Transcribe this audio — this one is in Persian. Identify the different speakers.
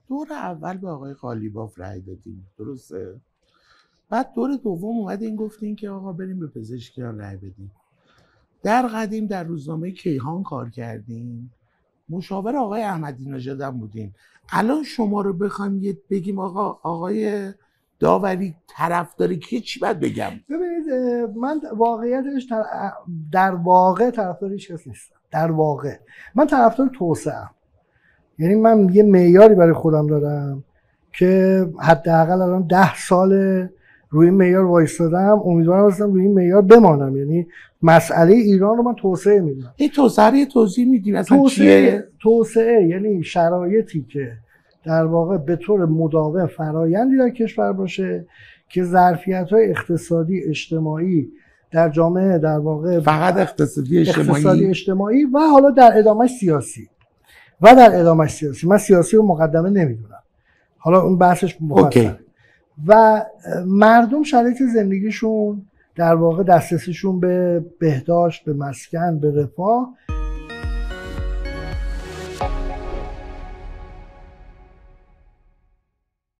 Speaker 1: دور اول به آقای قالیباف رأی دادیم، درسته؟ بعد دور دوم اومدین گفتین که آقا بریم به پزشکیان رأی بدیم. در قدیم در روزنامه کیهان کار کردیم، مشاور آقای احمدی نژاد هم بودیم. الان شما رو بخوام بگیم آقای داوری طرفدار کیه، چی باید بگم؟
Speaker 2: ببینید من واقعیتش در واقع طرفدار هیچ کس نیستم. در واقع من طرفدار توسعه‌ام. یعنی من یه معیاری برای خودم دارم که حداقل الان 10 سال روی این معیار وایستادم، امیدوارم اصلا روی این معیار بمانم. یعنی مسئله ایران رو من توسعه میدونم.
Speaker 1: این توسعه توضیح میدیم اصلا چیه؟
Speaker 2: توسعه یعنی شرایطی که در واقع به طور مداوم فرایندی در کشور باشه که ظرفیت‌های اقتصادی اجتماعی در جامعه در واقع
Speaker 1: فقط اقتصادی
Speaker 2: اجتماعی و حالا در ادامه سیاسی من سیاسی رو مقدمه نمیدونم، حالا اون بحثش مفصله. و مردم شرایط زندگیشون در واقع دسترسیشون به بهداشت، به مسکن، به رفاه